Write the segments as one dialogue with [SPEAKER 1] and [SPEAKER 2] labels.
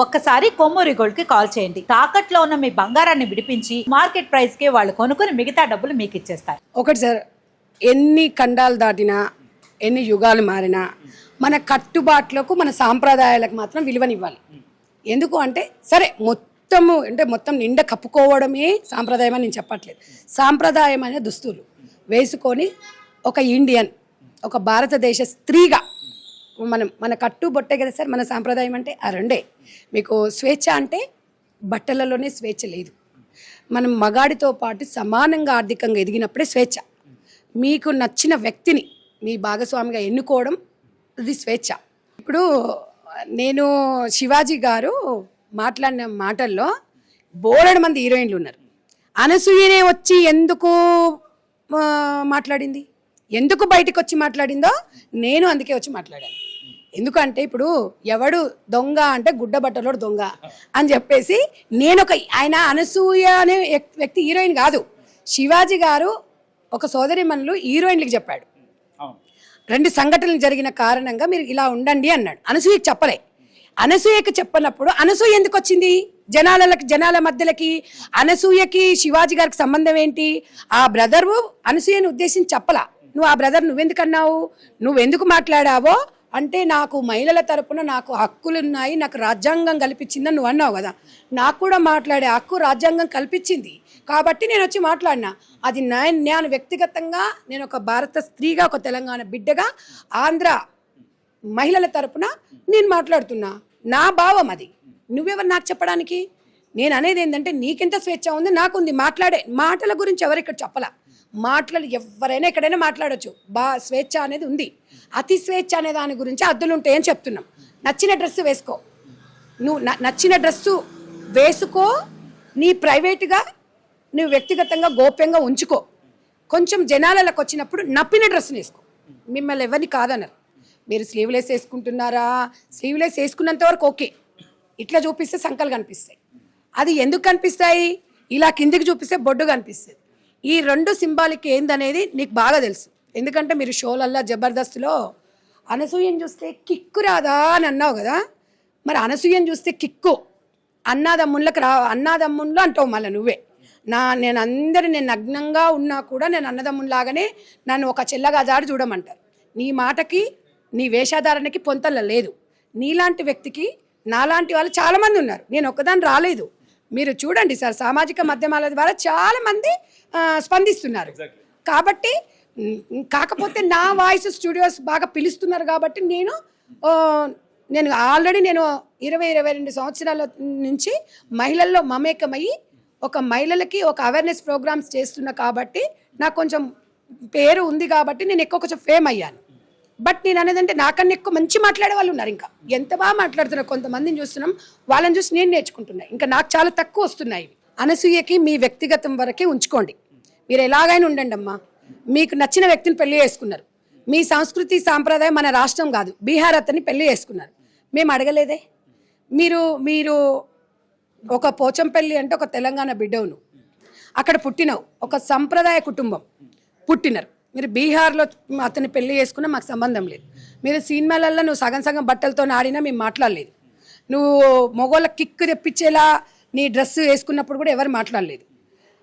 [SPEAKER 1] ఒక్కసారి కొమ్మూరి గోల్డ్ కి కాల్ చేయండి. తాకట్లో ఉన్న మీ బంగారాన్ని విడిపించి మార్కెట్ ప్రైస్ కి వాళ్ళు కొనుక్కుని మిగతా డబ్బులు మీకు ఇచ్చేస్తారు.
[SPEAKER 2] ఒకటి సార్, ఎన్ని ఖండాలు దాటినా ఎన్ని యుగాలు మారినా మన కట్టుబాట్లకు మన సాంప్రదాయాలకు మాత్రం విలువనివ్వాలి. ఎందుకు అంటే సరే మొత్తం నిండా కప్పుకోవడమే సాంప్రదాయం అని నేను చెప్పట్లేదు. సాంప్రదాయం అనే దుస్తులు వేసుకొని ఒక ఇండియన్, ఒక భారతదేశ స్త్రీగా మన కట్టుబొట్టే కదా సార్ మన సాంప్రదాయం అంటే. ఆ రెండే. మీకు స్వేచ్ఛ అంటే బట్టలలోనే స్వేచ్ఛ లేదు. మనం మగాడితో పాటు సమానంగా ఆర్థికంగా ఎదిగినప్పుడే స్వేచ్ఛ. మీకు నచ్చిన వ్యక్తిని మీ భాగస్వామిగా ఎన్నుకోవడం అది స్వేచ్ఛ. ఇప్పుడు నేను శివాజీ గారు మాట్లాడిన మాటల్లో బోలెడు మంది హీరోయిన్లు ఉన్నారు. అనసూయనే వచ్చి ఎందుకు మాట్లాడింది, ఎందుకు బయటకు వచ్చి మాట్లాడిందో నేను అందుకే వచ్చి మాట్లాడాను. ఎందుకంటే ఇప్పుడు ఎవడు దొంగ అంటే గుడ్డ బట్టలోడు దొంగ అని చెప్పేసి నేను ఆయన అనసూయ అనే వ్యక్తి హీరోయిన్ కాదు. శివాజీ గారు ఒక సోదరిమణులు హీరోయిన్లకు చెప్పాడు. 2 సంఘటనలు జరిగిన కారణంగా మీరు ఇలా ఉండండి అన్నాడు. అనసూయకి చెప్పలే. అనసూయకి చెప్పనప్పుడు అనసూయ ఎందుకు వచ్చింది జనాల మధ్యలకి? అనసూయకి శివాజీ గారికి సంబంధం ఏంటి? ఆ బ్రదరు అనసూయని ఉద్దేశించి చెప్పలా. నువ్వు ఆ బ్రదర్ నువ్వెందుకు అన్నావు, నువ్వెందుకు మాట్లాడావో అంటే నాకు మహిళల తరపున నాకు హక్కులు ఉన్నాయి, నాకు రాజ్యాంగం కల్పించిందని నువ్వు అన్నావు కదా. నాకు కూడా మాట్లాడే హక్కు రాజ్యాంగం కల్పించింది కాబట్టి నేను వచ్చి మాట్లాడినా. అది నేను వ్యక్తిగతంగా నేను ఒక భారత స్త్రీగా, ఒక తెలంగాణ బిడ్డగా, ఆంధ్ర మహిళల తరపున నేను మాట్లాడుతున్నా. నా భావం అది. నువ్వెవరు నాకు చెప్పడానికి? నేను అనేది ఏంటంటే నీకెంత స్వేచ్ఛ ఉంది నాకుంది. మాట్లాడే మాటల గురించి ఎవరిక్కడ చెప్పలా. మాటలు ఎవరైనా ఎక్కడైనా మాట్లాడచ్చు. స్వేచ్ఛ అనేది ఉంది. అతి స్వేచ్ఛ అనే దాని గురించి హద్దులు ఉంటాయని చెప్తున్నాం. నచ్చిన డ్రెస్సు వేసుకో, నువ్వు నచ్చిన డ్రెస్సు వేసుకో, నీ ప్రైవేట్గా నువ్వు వ్యక్తిగతంగా గోప్యంగా ఉంచుకో. కొంచెం జనాలకు వచ్చినప్పుడు నప్పిన డ్రెస్సుని వేసుకో. మిమ్మల్ని ఎవరిని కాదన్నారు. మీరు స్లీవ్లెస్ వేసుకుంటున్నారా, స్లీవ్లెస్ వేసుకున్నంత వరకు ఓకే. ఇట్లా చూపిస్తే సంకలు కనిపిస్తాయి. అది ఎందుకు కనిపిస్తాయి? ఇలా కిందికి చూపిస్తే బొడ్డు కనిపిస్తుంది. ఈ 2 సింబాలిక్ ఏందనేది నీకు బాగా తెలుసు. ఎందుకంటే మీరు షోలల్లా జబర్దస్త్లో అనసూయని చూస్తే కిక్కు రాదా అని అన్నావు కదా. మరి అనసూయని చూస్తే కిక్కు అన్నాదమ్ముళ్ళకి అన్నాదమ్ముళ్ళు అంటావు మళ్ళీ నువ్వే. నేను నగ్నంగా ఉన్నా కూడా నేను అన్నదమ్ములాగానే నన్ను ఒక చెల్లగా జాడి చూడమంటారు. నీ మాటకి నీ వేషాధారణకి పొంతల లేదు. నీలాంటి వ్యక్తికి నాలాంటి వాళ్ళు చాలామంది ఉన్నారు. నేను ఒక్కదాన్ని రాలేదు. మీరు చూడండి సార్, సామాజిక మాధ్యమాల ద్వారా చాలామంది స్పందిస్తున్నారు. కాబట్టి కాకపోతే నా వాయిస్ స్టూడియోస్ బాగా పిలుస్తున్నారు కాబట్టి నేను ఆల్రెడీ 22 సంవత్సరాల నుంచి మహిళల్లో మమేకమయ్యి ఒక మహిళలకి ఒక అవేర్నెస్ ప్రోగ్రామ్స్ చేస్తున్నా కాబట్టి నాకు కొంచెం పేరు ఉంది కాబట్టి నేను ఎక్కువ కొంచెం ఫేమ్ అయ్యాను. బట్ నేను అనేదంటే నాకన్నా ఎక్కువ మంచి మాట్లాడే వాళ్ళు ఉన్నారు. ఇంకా ఎంత బాగా మాట్లాడుతున్నారు కొంతమందిని చూస్తున్నాం. వాళ్ళని చూసి నేను నేర్చుకుంటున్నా. ఇంకా నాకు చాలా తక్కువ వస్తున్నాయి. అనసూయకి మీ వ్యక్తిగతం వరకే ఉంచుకోండి. మీరు ఎలాగైనా ఉండండి అమ్మా. మీకు నచ్చిన వ్యక్తిని పెళ్లి చేసుకున్నారు. మీ సంస్కృతి సాంప్రదాయం మన రాష్ట్రం కాదు, బీహార్ అతన్ని పెళ్లి చేసుకున్నారు. మేము అడగలేదే. మీరు ఒక పోచంపల్లి అంటే ఒక తెలంగాణ బిడ్డవును, అక్కడ పుట్టినవు, ఒక సంప్రదాయ కుటుంబం పుట్టినారు. మీరు బీహార్లో అతన్ని పెళ్లి చేసుకున్నా మాకు సంబంధం లేదు. మీరు సినిమాలల్లో నువ్వు సగం బట్టలతో ఆడినా మేము మాట్లాడలేదు. నువ్వు మొగోళ్ళ కిక్ తెప్పించేలా నీ డ్రెస్ వేసుకున్నప్పుడు కూడా ఎవరు మాట్లాడలేదు.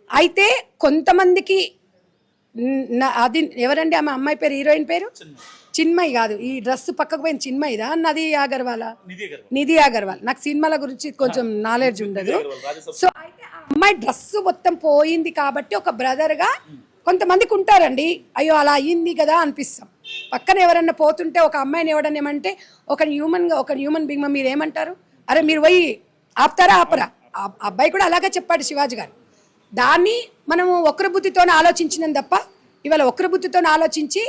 [SPEAKER 2] అయితే కొంతమందికి అది ఎవరండి ఆమె అమ్మాయి పేరు, హీరోయిన్ పేరు చిన్మయి కాదు, ఈ డ్రెస్ పక్కకు పోయిన చిన్మయిదా నిధి అగర్వాల్. నాకు సినిమాల గురించి కొంచెం నాలెడ్జ్ ఉండదు. సో అయితే ఆ అమ్మాయి డ్రెస్ మొత్తం పోయింది కాబట్టి ఒక బ్రదర్గా కొంతమందికి ఉంటారండి, అయ్యో అలా అయ్యింది కదా అనిపిస్తాం. పక్కన ఎవరన్నా పోతుంటే ఒక అమ్మాయిని ఎవడన్నా ఏమంటే ఒక హ్యూమన్ బీయింగ్ మీరు ఏమంటారు? అరే మీరు పోయి ఆపరా? అబ్బాయి కూడా అలాగే చెప్పాడు శివాజీ గారు. దాన్ని మనము వక్ర బుద్ధితోనే ఆలోచించినాం తప్ప ఇవాళ వక్ర బుద్ధితోనే ఆలోచించి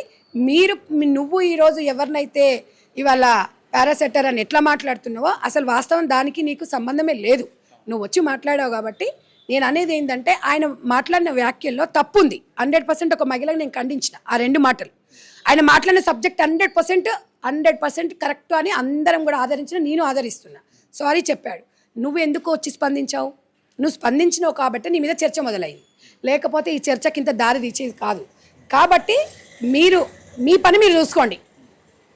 [SPEAKER 2] నువ్వు ఈరోజు ఎవరినైతే ఇవాళ పారాసెటర్ అని ఎట్లా మాట్లాడుతున్నావో అసలు వాస్తవం దానికి నీకు సంబంధమే లేదు. నువ్వు వచ్చి మాట్లాడావు కాబట్టి నేను అనేది ఏంటంటే ఆయన మాట్లాడిన వ్యాఖ్యల్లో తప్పు ఉంది. 100% ఒక మహిళకు నేను ఖండించిన ఆ 2 మాటలు. ఆయన మాట్లాడిన సబ్జెక్ట్ 100% కరెక్ట్ అని అందరం కూడా ఆదరించిన, నేను ఆదరిస్తున్నా. సారీ చెప్పాడు. నువ్వు ఎందుకు వచ్చి స్పందించావు? నువ్వు స్పందించినావు కాబట్టి నీ మీద చర్చ మొదలైంది. లేకపోతే ఈ చర్చకి ఇంత దారి తీసేది కాదు. కాబట్టి మీ పని మీరు చూసుకోండి.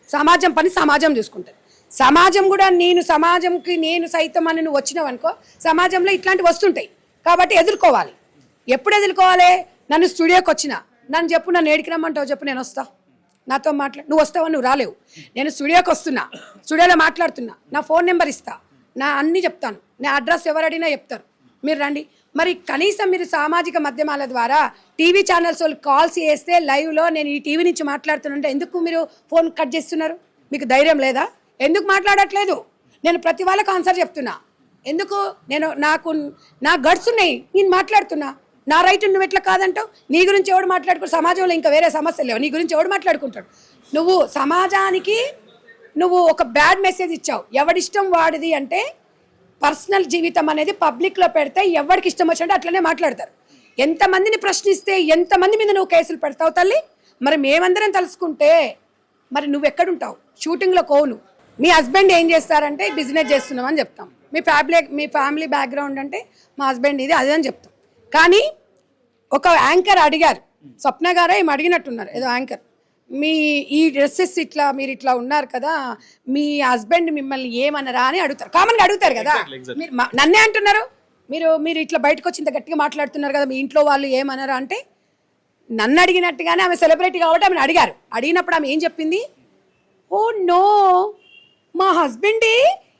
[SPEAKER 2] సమాజం పని సమాజం చూసుకుంటారు. సమాజం కూడా సమాజంకి నేను సైతం అని నువ్వు వచ్చినావు అనుకో, సమాజంలో ఇట్లాంటివి వస్తుంటాయి. కాబట్టి ఎదుర్కోవాలి. ఎప్పుడు ఎదుర్కోవాలి? నన్ను స్టూడియోకి వచ్చిన నన్ను చెప్పు, నన్ను ఏడికి రమ్మంటావు చెప్పు, నేను వస్తా, నాతో నువ్వు వస్తావని నువ్వు రాలేవు. నేను స్టూడియోకి వస్తున్నా, స్టూడియోలో మాట్లాడుతున్నా, నా ఫోన్ నెంబర్ ఇస్తా, నా అన్నీ చెప్తాను, నా అడ్రస్ ఎవరు అడిగినా చెప్తారు, మీరు రండి. మరి కనీసం మీరు సామాజిక మాధ్యమాల ద్వారా టీవీ ఛానల్స్ వాళ్ళు కాల్స్ చేస్తే లైవ్లో నేను ఈ టీవీ నుంచి మాట్లాడుతున్నంటే ఎందుకు మీరు ఫోన్ కట్ చేస్తున్నారు? మీకు ధైర్యం లేదా? ఎందుకు మాట్లాడట్లేదు? నేను ప్రతి వాళ్ళకి ఆన్సర్ చెప్తున్నా. ఎందుకు? నా గడ్స్ ఉన్నాయి, నేను మాట్లాడుతున్నా. నా రైట్ నువ్వు ఎట్లా కాదంటావు? నీ గురించి ఎవడు మాట్లాడుకో? సమాజంలో ఇంకా వేరే సమస్యలు లేవు, నీ గురించి ఎవడు మాట్లాడుకుంటాడు? నువ్వు సమాజానికి నువ్వు ఒక బ్యాడ్ మెసేజ్ ఇచ్చావు. ఎవడిష్టం వాడిది అంటే పర్సనల్ జీవితం అనేది పబ్లిక్లో పెడితే ఎవరికి ఇష్టం వచ్చినట్టు అట్లనే మాట్లాడతారు. ఎంతమందిని ప్రశ్నిస్తే ఎంతమంది మీద నువ్వు కేసులు పెడతావు తల్లి? మరి మేమందరం తలుసుకుంటే మరి నువ్వు ఎక్కడుంటావు? షూటింగ్లో కోను. మీ హస్బెండ్ ఏం చేస్తారంటే బిజినెస్ చేస్తున్నామని చెప్తాం. మీ ఫ్యామిలీ బ్యాక్గ్రౌండ్ అంటే మా హస్బెండ్ ఇది అదే అని చెప్తాం. కానీ ఒక యాంకర్ అడిగారు, స్వప్న గారే ఏమి అడిగినట్టున్నారు ఏదో యాంకర్, ఈ డ్రెస్సెస్ ఇట్లా మీరు ఇట్లా ఉన్నారు కదా, మీ హస్బెండ్ మిమ్మల్ని ఏమన్నారా అని అడుగుతారు. కామన్గా అడుగుతారు కదా. మీరు నన్నే అంటున్నారు, మీరు ఇట్లా బయటకు వచ్చి ఇంత గట్టిగా మాట్లాడుతున్నారు కదా, మీ ఇంట్లో వాళ్ళు ఏమన్నారా అంటే నన్ను అడిగినట్టుగానే ఆమె సెలబ్రిటీ కాబట్టి ఆమెను అడిగారు. అడిగినప్పుడు ఆమె ఏం చెప్పింది? ఓ నో, మా హస్బెండే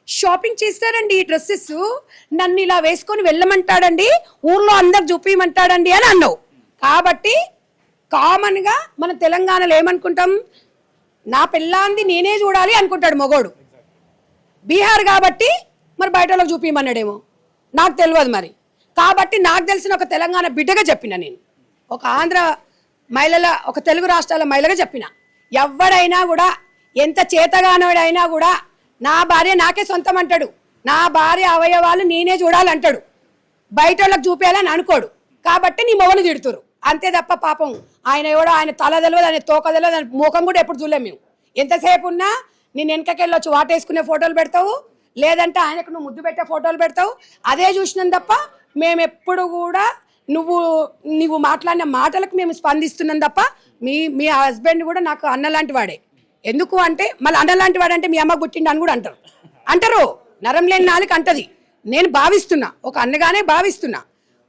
[SPEAKER 2] షాపింగ్ చేస్తారండి ఈ డ్రెస్సెస్, నన్ను ఇలా వేసుకొని వెళ్ళమంటాడండి, ఊర్లో అందరు చూపించమంటాడండి అని అన్నావు. కాబట్టి కామన్గా మన తెలంగాణలో ఏమనుకుంటాం? నా పిల్లాంది నేనే చూడాలి అనుకుంటాడు మగోడు. బీహార్ కాబట్టి మరి బయట వాళ్ళకి చూపించమన్నాడేమో, నాకు తెలియదు మరి. కాబట్టి నాకు తెలిసిన ఒక తెలంగాణ బిడ్డగా చెప్పిన, నేను ఒక ఆంధ్ర మహిళల, ఒక తెలుగు రాష్ట్రాల మహిళగా చెప్పిన, ఎవడైనా కూడా ఎంత చేతగానోడైనా కూడా నా భార్య నాకే సొంతం అంటాడు, నా భార్య అవయవాలు నేనే చూడాలంటాడు, బయట వాళ్ళకి చూపించాలని అనుకోడు. కాబట్టి నీ మొగలు తిడుతురు అంతే తప్ప పాపం ఆయన ఎవడో, ఆయన తల తెలియదు, ఆయన తోక తెలియదు, ఆయన ముఖం కూడా ఎప్పుడు చూడలేము మేము. ఎంతసేపు ఉన్నా నేను వెనకకెళ్ళొచ్చి వాటేసుకునే ఫోటోలు పెడతావు, లేదంటే ఆయనకు నువ్వు ముద్దు పెట్టే ఫోటోలు పెడతావు, అదే చూసినాం తప్ప మేము ఎప్పుడు కూడా నువ్వు మాట్లాడిన మాటలకు మేము స్పందిస్తున్నాం తప్ప మీ హస్బెండ్ కూడా నాకు అన్నలాంటి వాడే. ఎందుకు అంటే మళ్ళీ అన్నలాంటి వాడంటే మీ అమ్మ పుట్టిండు అని కూడా అంటారు. నరం లేని నాలుగు అంటది. నేను భావిస్తున్నా, ఒక అన్నగానే భావిస్తున్నా.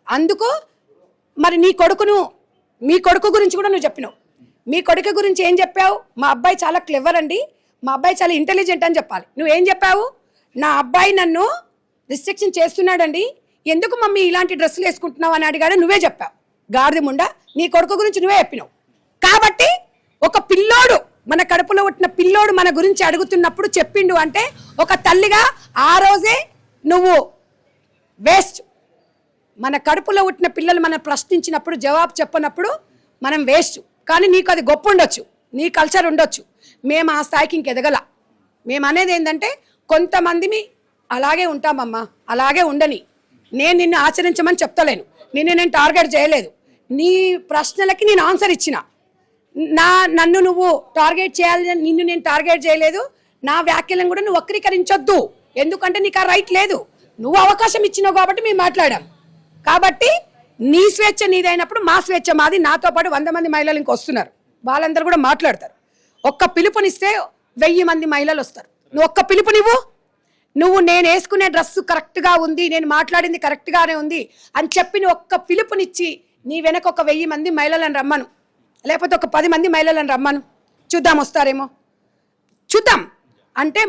[SPEAKER 2] అందుకు మరి మీ కొడుకు గురించి కూడా నువ్వు చెప్పినావు. మీ కొడుకు గురించి ఏం చెప్పావు? మా అబ్బాయి చాలా క్లెవర్ అండి, మా అబ్బాయి చాలా ఇంటెలిజెంట్ అని చెప్పాలి. నువ్వేం చెప్పావు? నా అబ్బాయి నన్ను రిస్ట్రిక్షన్ చేస్తున్నాడండి, ఎందుకు మమ్మీ ఇలాంటి డ్రెస్సులు వేసుకుంటున్నావు అని అడిగాడు, నువ్వే చెప్పావు. గాడిద ముండా, నీ కొడుకు గురించి నువ్వే చెప్పినావు. కాబట్టి ఒక పిల్లోడు, మన కడుపులో పుట్టిన పిల్లోడు మన గురించి అడుగుతున్నప్పుడు చెప్పిండు అంటే ఒక తల్లిగా ఆ రోజే నువ్వు వేస్ట్. మన కడుపులో పుట్టిన పిల్లలు మనం ప్రశ్నించినప్పుడు జవాబు చెప్పనప్పుడు మనం వేస్ట్. కానీ నీకు అది గొప్ప ఉండొచ్చు, నీ కల్చర్ ఉండొచ్చు, మేము ఆ స్థాయికి ఇంకెదగల. మేము అనేది ఏంటంటే కొంతమందిని అలాగే ఉంటామమ్మా, అలాగే ఉండని. నేను నిన్ను ఆచరించమని చెప్తలేను, నేను టార్గెట్ చేయలేదు. నీ ప్రశ్నలకి నేను ఆన్సర్ ఇచ్చిన. నన్ను నువ్వు టార్గెట్ చేయాలని నిన్ను నేను టార్గెట్ చేయలేదు. నా వ్యాఖ్యలను కూడా నువ్వు వక్రీకరించొద్దు, ఎందుకంటే నీకు ఆ రైట్ లేదు. నువ్వు అవకాశం ఇచ్చినావు కాబట్టి మేము మాట్లాడాం. కాబట్టి నీ స్వేచ్ఛ నీదైనప్పుడు మా స్వేచ్ఛ మాది. నాతో పాటు 100 మంది మహిళలు ఇంకొస్తున్నారు, వాళ్ళందరూ కూడా మాట్లాడతారు. ఒక్క పిలుపునిస్తే 1000 మంది మహిళలు వస్తారు. నువ్వు ఒక్క పిలుపునివ్వు, నువ్వు నేను వేసుకునే డ్రెస్సు కరెక్ట్గా ఉంది, నేను మాట్లాడింది కరెక్ట్గానే ఉంది అని చెప్పి నువ్వు ఒక్క పిలుపునిచ్చి నీ వెనక ఒక 1000 మంది మహిళలను రమ్మను, లేకపోతే ఒక 10 మంది మహిళలను రమ్మను, చూద్దాం వస్తారేమో, చూద్దాం. అంటే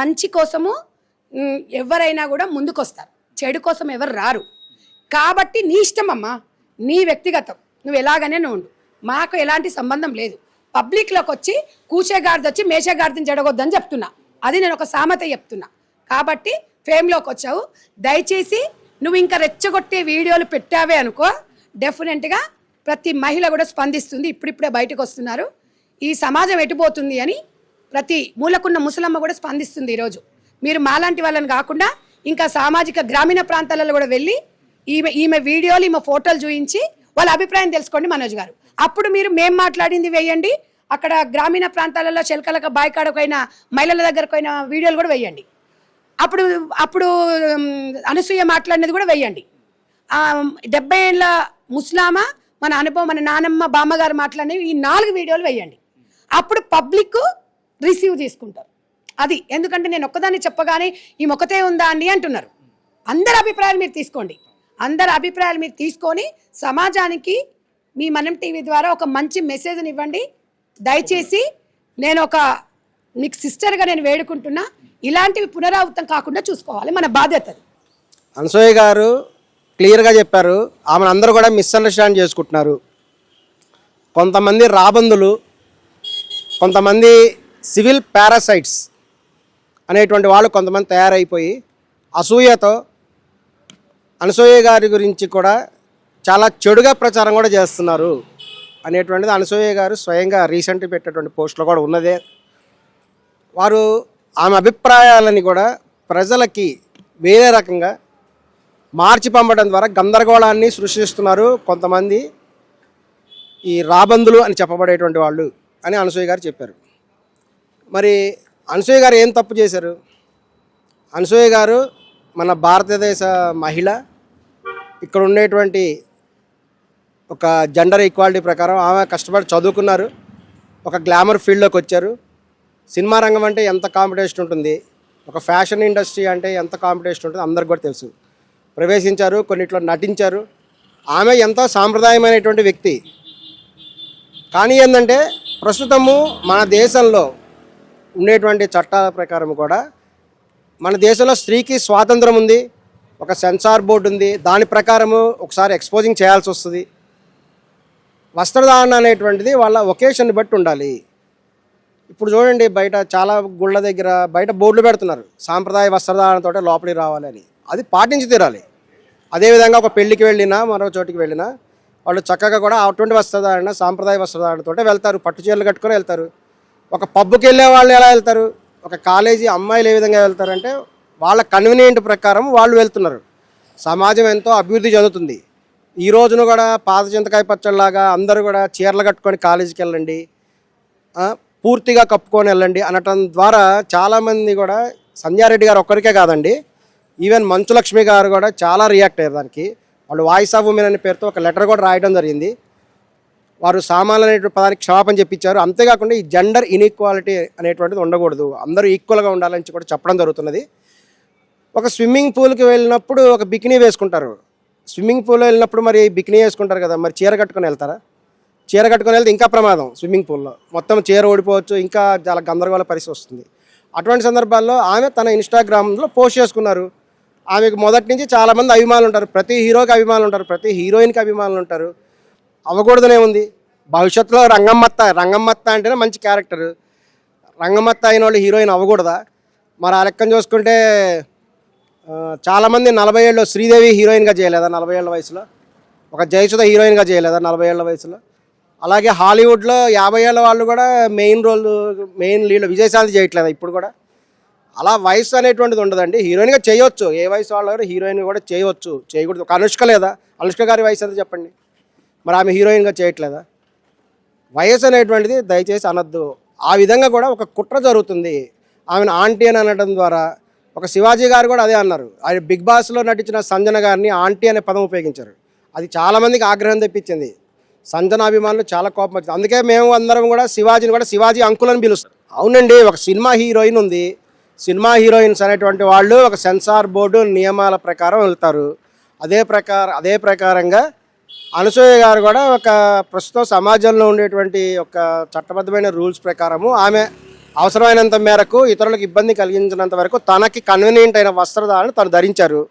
[SPEAKER 2] మంచి కోసము ఎవరైనా కూడా ముందుకు వస్తారు, చెడు కోసం ఎవరు రారు. కాబట్టి నీ ఇష్టం అమ్మా, నీ వ్యక్తిగతం, నువ్వు ఎలాగనే ఉండు, మాకు ఎలాంటి సంబంధం లేదు. పబ్లిక్లోకి వచ్చి కూచేగాడిది వచ్చి మేషగాడిని జడగొద్దని చెప్తున్నా, అది నేను ఒక సామెత చెప్తున్నా. కాబట్టి ఫేమ్లోకి వచ్చావు, దయచేసి నువ్వు ఇంకా రెచ్చగొట్టే వీడియోలు పెట్టావే అనుకో, డెఫినెట్గా ప్రతి మహిళ కూడా స్పందిస్తుంది. ఇప్పుడిప్పుడే బయటకు వస్తున్నారు, ఈ సమాజం ఎటుపోతుంది అని ప్రతి మూలకున్న ముసలమ్మ కూడా స్పందిస్తుంది. ఈరోజు మీరు మాలాంటి వాళ్ళని కాకుండా ఇంకా సామాజిక గ్రామీణ ప్రాంతాలలో కూడా వెళ్ళి ఈమె వీడియోలు, ఈమె ఫోటోలు చూపించి వాళ్ళ అభిప్రాయం తెలుసుకోండి మనోజ్ గారు. అప్పుడు మీరు మేము మాట్లాడింది వేయండి, అక్కడ గ్రామీణ ప్రాంతాలలో చెలకలకు బాయికాడకైనా మహిళల దగ్గరకైనా వీడియోలు కూడా వేయండి. అప్పుడు అనసూయ మాట్లాడినది కూడా వేయండి. 70 ఏళ్ళ ముస్లామా మన అనుభవం, మన నానమ్మ బామ్మగారు మాట్లాడినవి, ఈ 4 వీడియోలు వేయండి. అప్పుడు పబ్లిక్ రిసీవ్ తీసుకుంటారు. అది ఎందుకంటే నేను ఒక్కదాన్ని చెప్పగానే ఈ మొక్కతే ఉందా అండి అంటున్నారు. అందరి అభిప్రాయాలు మీరు తీసుకోండి, అందరి అభిప్రాయాలు మీరు తీసుకొని సమాజానికి మీ మనం టీవీ ద్వారా ఒక మంచి మెసేజ్ని ఇవ్వండి. దయచేసి నేను ఒక మీకు సిస్టర్గా నేను వేడుకుంటున్నా, ఇలాంటివి పునరావృతం కాకుండా చూసుకోవాలి, మన బాధ్యత అది.
[SPEAKER 3] అనసూయ గారు క్లియర్గా చెప్పారు, ఆమెను అందరూ కూడా మిస్అండర్స్టాండ్ చేసుకుంటున్నారు. కొంతమంది రాబందులు, కొంతమంది సివిల్ పారాసైట్స్ అనేటువంటి వాళ్ళు కొంతమంది తయారైపోయి అసూయతో అనసూయ గారి గురించి కూడా చాలా చెడుగా ప్రచారం కూడా చేస్తున్నారు అనేటువంటిది అనసూయ గారు స్వయంగా రీసెంట్గా పెట్టేటువంటి పోస్టులో కూడా ఉన్నదే. వారు ఆమె అభిప్రాయాలని కూడా ప్రజలకి వేరే రకంగా మార్చి పంపడం ద్వారా గందరగోళాన్ని సృష్టిస్తున్నారు కొంతమంది ఈ రాబందులు అని చెప్పబడేటువంటి వాళ్ళు అని అనసూయ గారు చెప్పారు. మరి అనసూయ గారు ఏం తప్పు చేశారు? అనసూయ గారు మన భారతదేశ మహిళ, ఇక్కడ ఉండేటువంటి ఒక జెండర్ ఈక్వాలిటీ ప్రకారం ఆమె కష్టపడి చదువుకున్నారు, ఒక గ్లామర్ ఫీల్డ్లోకి వచ్చారు. సినిమా రంగం అంటే ఎంత కాంపిటీషన్ ఉంటుంది, ఒక ఫ్యాషన్ ఇండస్ట్రీ అంటే ఎంత కాంపిటీషన్ ఉంటుంది అందరికి కూడా తెలుసు. ప్రవేశించారు, కొన్నిట్లో నటించారు. ఆమె ఎంతో సాంప్రదాయమైనటువంటి వ్యక్తి. కానీ ఏంటంటే ప్రస్తుతము మన దేశంలో ఉండేటువంటి చట్టాల ప్రకారం కూడా మన దేశంలో స్త్రీకి స్వాతంత్రం ఉంది, ఒక సెన్సార్ బోర్డు ఉంది, దాని ప్రకారము ఒకసారి ఎక్స్పోజింగ్ చేయాల్సి వస్తుంది. వస్త్రధారణ అనేటువంటిది వాళ్ళ ఒకేషన్ని బట్టి ఉండాలి. ఇప్పుడు చూడండి, బయట చాలా గుళ్ళ దగ్గర బయట బోర్డులు పెడుతున్నారు, సాంప్రదాయ వస్త్రధారణతో లోపలికి రావాలని. అది పాటించి తీరాలి. అదేవిధంగా ఒక పెళ్ళికి వెళ్ళినా మరో చోటికి వెళ్ళినా వాళ్ళు చక్కగా కూడా అటువంటి వస్త్రధారణ, సాంప్రదాయ వస్త్రధారణతో వెళ్తారు, పట్టు చీరలు కట్టుకొని వెళ్తారు. ఒక పబ్కి వెళ్ళే వాళ్ళు ఎలా వెళ్తారు, ఒక కాలేజీ అమ్మాయిలు ఏ విధంగా వెళ్తారంటే వాళ్ళ కన్వీనియంట్ ప్రకారం వాళ్ళు వెళ్తున్నారు. సమాజం ఎంతో అభివృద్ధి చెందుతుంది. ఈ రోజున కూడా పాత చింతకాయ పచ్చడిలాగా అందరూ కూడా చీరలు కట్టుకొని కాలేజీకి వెళ్ళండి, పూర్తిగా కప్పుకొని వెళ్ళండి అనటం ద్వారా చాలామంది కూడా, సంధ్యారెడ్డి గారు ఒక్కరికే కాదండి, ఈవెన్ మంచులక్ష్మి గారు కూడా చాలా రియాక్ట్ అయ్యారు దానికి. వాళ్ళు వాయిస్ ఆఫ్ ఉమెన్ అనే పేరుతో ఒక లెటర్ కూడా రాయడం జరిగింది. వారు సామాన్లు అనేటువంటి పదానికి క్షమాపణ చెప్పించారు. అంతేకాకుండా ఈ జెండర్ ఇన్ఈక్వాలిటీ అనేటువంటిది ఉండకూడదు, అందరూ ఈక్వల్గా ఉండాలని కూడా చెప్పడం జరుగుతున్నది. ఒక స్విమ్మింగ్ పూల్కి వెళ్ళినప్పుడు ఒక బికినీ వేసుకుంటారు. స్విమ్మింగ్ పూల్లో వెళ్ళినప్పుడు మరి బికినీ వేసుకుంటారు కదా, మరి చీర కట్టుకొని వెళ్తారా? చీర కట్టుకొని వెళ్తే ఇంకా ప్రమాదం. స్విమ్మింగ్ పూల్లో మొత్తం చీర ఓడిపోవచ్చు, ఇంకా చాలా గందరగోళ పరిస్థితి వస్తుంది. అటువంటి సందర్భాల్లో ఆమె తన ఇన్స్టాగ్రామ్లో పోస్ట్ చేసుకున్నారు. ఆమెకు మొదటి నుంచి చాలామంది అభిమానులు ఉంటారు, ప్రతి హీరోకి అభిమానులు ఉంటారు, ప్రతి హీరోయిన్కి అభిమానులు ఉంటారు. అవ్వకూడదనే ఉంది. భవిష్యత్తులో రంగమ్మత్త అంటేనే మంచి క్యారెక్టర్. రంగమ్మత్త అయిన వాళ్ళు హీరోయిన్ అవ్వకూడదా? మరి ఆ లెక్కను చూసుకుంటే చాలామంది 40 ఏళ్ళు శ్రీదేవి హీరోయిన్గా చేయలేదా 40 ఏళ్ళ వయసులో? ఒక జయసుధ హీరోయిన్గా చేయలేదా 40 ఏళ్ళ వయసులో? అలాగే హాలీవుడ్లో 50 ఏళ్ళ వాళ్ళు కూడా మెయిన్ లీడ్ విజయశాంతి చేయట్లేదా ఇప్పుడు కూడా? అలా వయసు అనేటువంటిది ఉండదండి. హీరోయిన్గా చేయవచ్చు, ఏ వయసు వాళ్ళు కూడా హీరోయిన్ కూడా చేయవచ్చు, చేయకూడదు. ఒక అనుష్క లేదా? అనుష్క గారి వయసు ఎంత చెప్పండి, మరి ఆమె హీరోయిన్గా చేయట్లేదా? వయసు అనేటువంటిది దయచేసి అనొద్దు. ఆ విధంగా కూడా ఒక కుట్ర జరుగుతుంది. ఆమెను ఆంటీ అని అనడం ద్వారా ఒక శివాజీ గారు కూడా అదే అన్నారు. ఆయన బిగ్ బాస్లో నటించిన సంజన గారిని ఆంటీ అనే పదం ఉపయోగించారు. అది చాలామందికి ఆగ్రహం తెప్పించింది. సంజన అభిమానులు చాలా కోపం వచ్చింది. అందుకే మేము అందరం కూడా శివాజీని కూడా శివాజీ అంకుల్ అని పిలుస్తాం. అవునండి, ఒక సినిమా హీరోయిన్ ఉంది. సినిమా హీరోయిన్స్ అనేటువంటి వాళ్ళు ఒక సెన్సార్ బోర్డు నియమాల ప్రకారం వెళ్తారు. అదే ప్రకారంగా అనసూయ గారు కూడా ఒక ప్రస్తుతం సమాజంలో ఉండేటువంటి ఒక చట్టబద్ధమైన రూల్స్ ప్రకారము ఆమె అవసరమైనంత మేరకు ఇతరులకు ఇబ్బంది కలిగించినంత వరకు తనకి కన్వీనియంట్ అయిన వస్త్రధారణ తను ధరించారు.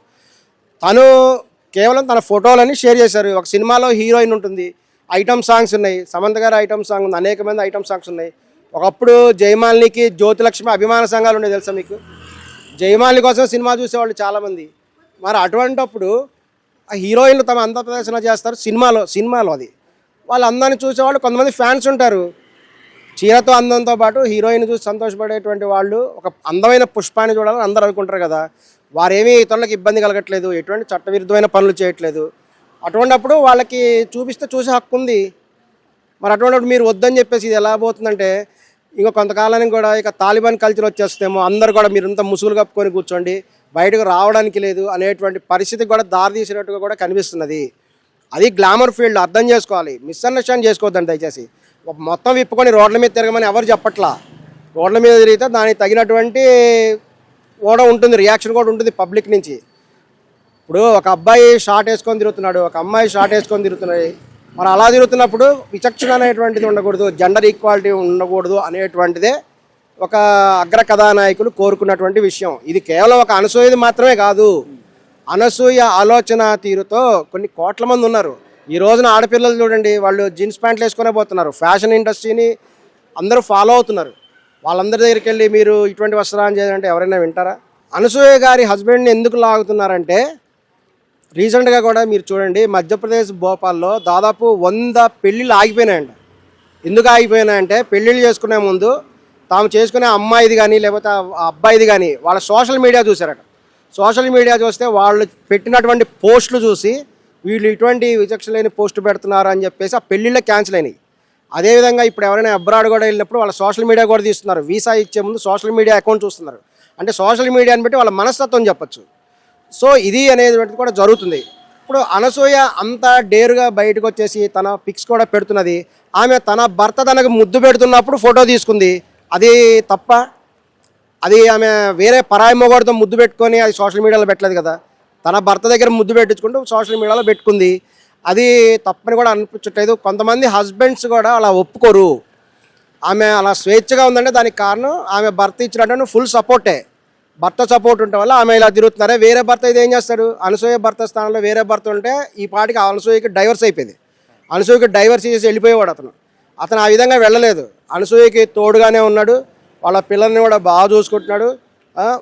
[SPEAKER 3] తను కేవలం తన ఫోటోలని షేర్ చేశారు. ఒక సినిమాలో హీరోయిన్ ఉంటుంది, ఐటమ్ సాంగ్స్ ఉన్నాయి, సమంత గారి ఐటమ్ సాంగ్ ఉంది, అనేక మంది ఐటమ్ సాంగ్స్ ఉన్నాయి. ఒకప్పుడు జయమాలినికి జ్యోతిలక్ష్మి అభిమాన సంఘాలు ఉన్నాయి, తెలుసా మీకు? జయమాలిని కోసం సినిమా చూసేవాళ్ళు చాలామంది. మరి అటువంటిప్పుడు ఆ హీరోయిన్లు తమ అంద ప్రదర్శన చేస్తారు సినిమాలో అది వాళ్ళ అందాన్ని చూసేవాళ్ళు కొంతమంది ఫ్యాన్స్ ఉంటారు. చీరతో అందంతో పాటు హీరోయిన్ చూసి సంతోషపడేటువంటి వాళ్ళు ఒక అందమైన పుష్పాన్ని చూడాలని అందరూ అనుకుంటారు కదా. వారేమీ ఇతరులకు ఇబ్బంది కలగట్లేదు, ఎటువంటి చట్టవిరుద్ధమైన పనులు చేయట్లేదు. అటువంటిప్పుడు వాళ్ళకి చూసే హక్కు ఉంది. మరి అటువంటిప్పుడు మీరు వద్దని చెప్పేసి ఇది ఎలా పోతుందంటే ఇంకో కొంతకాలానికి కూడా ఇక తాలిబాన్ కల్చర్ వచ్చేస్తేమో అందరు కూడా మీరంతా ముసుగులు కప్పుకొని కూర్చోండి, బయటకు రావడానికి లేదు అనేటువంటి పరిస్థితికి కూడా దారితీసినట్టుగా కూడా కనిపిస్తున్నది. అది గ్లామర్ ఫీల్డ్, అర్థం చేసుకోవాలి. మిస్అండర్స్టాండ్ చేసుకోవద్దండి దయచేసి. మొత్తం విప్పుకొని రోడ్ల మీద తిరగమని ఎవరు చెప్పట్లా. రోడ్ల మీద తిరిగితే దానికి తగినటువంటి కూడా ఉంటుంది, రియాక్షన్ కూడా ఉంటుంది పబ్లిక్ నుంచి. ఇప్పుడు ఒక అబ్బాయి షార్ట్ వేసుకొని తిరుగుతున్నాడు, ఒక అమ్మాయి షార్ట్ వేసుకొని తిరుగుతున్నాయి. మరి అలా తిరుగుతున్నప్పుడు విచక్షణ అనేటువంటిది ఉండకూడదు, జెండర్ ఈక్వాలిటీ ఉండకూడదు అనేటువంటిదే ఒక అగ్ర కథానాయకులు కోరుకున్నటువంటి విషయం. ఇది కేవలం ఒక అనసూయది మాత్రమే కాదు, అనసూయ ఆలోచన తీరుతో కొన్ని కోట్ల మంది ఉన్నారు. ఈ రోజున ఆడపిల్లలు చూడండి, వాళ్ళు జీన్స్ ప్యాంట్లు వేసుకునే పోతున్నారు. ఫ్యాషన్ ఇండస్ట్రీని అందరూ ఫాలో అవుతున్నారు. వాళ్ళందరి దగ్గరికి వెళ్ళి మీరు ఇటువంటి వస్త్రాన్ని చేయాలంటే ఎవరైనా వింటారా? అనసూయ గారి హస్బెండ్ని ఎందుకు లాగుతున్నారంటే, రీసెంట్గా కూడా మీరు చూడండి, మధ్యప్రదేశ్ భోపాల్లో దాదాపు 100 పెళ్ళిళ్ళు ఆగిపోయినాయంట. ఎందుకు ఆగిపోయినాయంటే, పెళ్ళిళ్ళు చేసుకునే ముందు తాము చేసుకునే అమ్మాయిది కానీ లేకపోతే ఆ అబ్బాయిది కానీ వాళ్ళ సోషల్ మీడియా చూశారట. సోషల్ మీడియా చూస్తే వాళ్ళు పెట్టినటువంటి పోస్టులు చూసి వీళ్ళు ఇటువంటి విచక్షణ లేని పోస్టు పెడుతున్నారు అని చెప్పేసి ఆ పెళ్ళిళ్ళే క్యాన్సిల్ అయినాయి. అదేవిధంగా ఇప్పుడు ఎవరైనా అబ్రాడ్ కూడా వెళ్ళినప్పుడు వాళ్ళ సోషల్ మీడియా కూడా తీస్తున్నారు. వీసా ఇచ్చే ముందు సోషల్ మీడియా అకౌంట్ చూస్తున్నారు. అంటే సోషల్ మీడియాని బట్టి వాళ్ళ మనస్తత్వం చెప్పచ్చు. సో ఇది అనేది కూడా జరుగుతుంది. ఇప్పుడు అనసూయ అంత డేరుగా బయటకు వచ్చేసి తన పిక్స్ కూడా పెడుతున్నది. ఆమె తన భర్త తనకు ముద్దు పెడుతున్నప్పుడు ఫోటో తీసుకుంది, అది తప్ప? అది ఆమె వేరే పరాయి మొగోడితో ముద్దు పెట్టుకొని అది సోషల్ మీడియాలో పెట్టలేదు కదా. తన భర్త దగ్గర ముద్దు పెట్టించుకుంటూ సోషల్ మీడియాలో పెట్టుకుంది, అది తప్పని కూడా అనిపించట్లేదు. కొంతమంది హస్బెండ్స్ కూడా అలా ఒప్పుకోరు. ఆమె అలా స్వేచ్ఛగా ఉందంటే దానికి కారణం ఆమె భర్త ఇచ్చినట్టు ఫుల్ సపోర్టే. భర్త సపోర్ట్ ఉండటం వల్ల ఆమె ఇలా తిరుగుతున్నారే. వేరే భర్త ఇది ఏం చేస్తాడు? అనసూయ భర్త స్థానంలో వేరే భర్త ఉంటే ఈ పాటికి అనసూయకి డైవర్స్ అయిపోయింది. అనసూయకి డైవర్స్ చేసి వెళ్ళిపోయేవాడు అతను ఆ విధంగా వెళ్ళలేదు. అనసూయకి తోడుగానే ఉన్నాడు, వాళ్ళ పిల్లల్ని కూడా బాగా చూసుకుంటున్నాడు.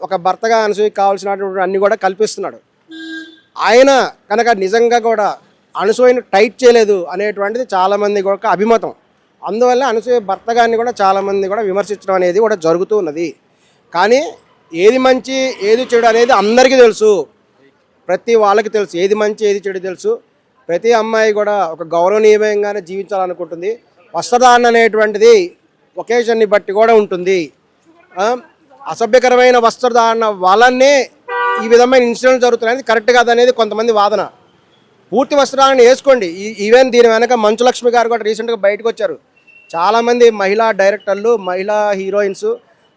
[SPEAKER 3] ఒక భర్తగా అనసూయకి కావాల్సినటువంటి అన్ని కూడా కల్పిస్తున్నాడు. ఆయన కనుక నిజంగా కూడా అనసూయను టైట్ చేయలేదు అనేటువంటిది చాలామంది కూడా అభిమతం. అందువల్ల అనసూయ భర్త గారిని కూడా చాలామంది కూడా విమర్శించడం అనేది కూడా జరుగుతూ ఉన్నది. కానీ ఏది మంచి ఏది చెడు అనేది అందరికీ తెలుసు, ప్రతి వాళ్ళకి తెలుసు. ఏది మంచి ఏది చెడు తెలుసు. ప్రతి అమ్మాయి కూడా ఒక గౌరవనీయంగానే జీవించాలనుకుంటుంది. వస్త్రధారణ అనేటువంటిది ఒకేషన్ని బట్టి కూడా ఉంటుంది. అసభ్యకరమైన వస్త్రధారణ వల్లనే ఈ విధమైన ఇన్సిడెంట్ జరుగుతున్నాయి, కరెక్ట్ కాదనేది కొంతమంది వాదన. పూర్తి వస్త్రాలను వేసుకోండి. ఈవెన్ దీని వెనక మంచు లక్ష్మి గారు కూడా రీసెంట్గా బయటకు వచ్చారు. చాలామంది మహిళా డైరెక్టర్లు, మహిళా హీరోయిన్స్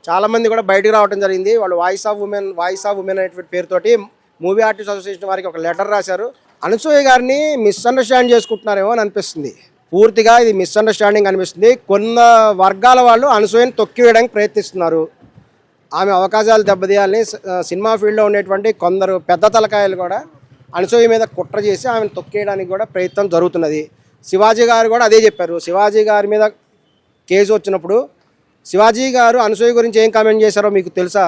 [SPEAKER 3] చాలామంది కూడా బయటకు రావడం జరిగింది. వాళ్ళు వాయిస్ ఆఫ్ ఉమెన్ అనేటువంటి పేరుతోటి మూవీ ఆర్టిస్ట్ అసోసియేషన్ వారికి ఒక లెటర్ రాశారు. అనసూయ గారిని మిస్అండర్స్టాండ్ చేసుకుంటున్నారేమో అని అనిపిస్తుంది. పూర్తిగా ఇది మిస్అండర్స్టాండింగ్ అనిపిస్తుంది. కొన్ని వర్గాల వాళ్ళు అనసూయని తొక్కివేయడానికి ప్రయత్నిస్తున్నారు. ఆమె అవకాశాలు దెబ్బతీయాలని సినిమా ఫీల్డ్లో ఉండేటువంటి కొందరు పెద్ద తలకాయలు కూడా అనసూయ మీద కుట్ర చేసి ఆమెను తొక్కేయడానికి కూడా ప్రయత్నం జరుగుతున్నది. శివాజీ గారు కూడా అదే చెప్పారు. శివాజీ గారి మీద కేసు వచ్చినప్పుడు శివాజీ గారు అనసూయ గురించి ఏం కామెంట్ చేశారో మీకు తెలుసా?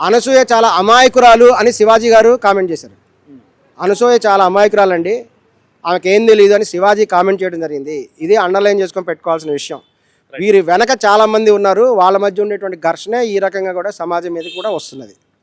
[SPEAKER 3] అనసూయ చాలా అమాయకురాలు అని శివాజీ గారు కామెంట్ చేశారు. అనసూయ చాలా అమాయకురాలండి, ఆమెకి ఏం తెలియదు అని శివాజీ కామెంట్ చేయడం జరిగింది. ఇది అండర్లైన్ చేసుకొని పెట్టుకోవాల్సిన విషయం. వీరి వెనక చాలామంది ఉన్నారు. వాళ్ళ మధ్య ఉండేటువంటి ఘర్షణ ఈ రకంగా కూడా సమాజం మీద కూడా వస్తున్నది.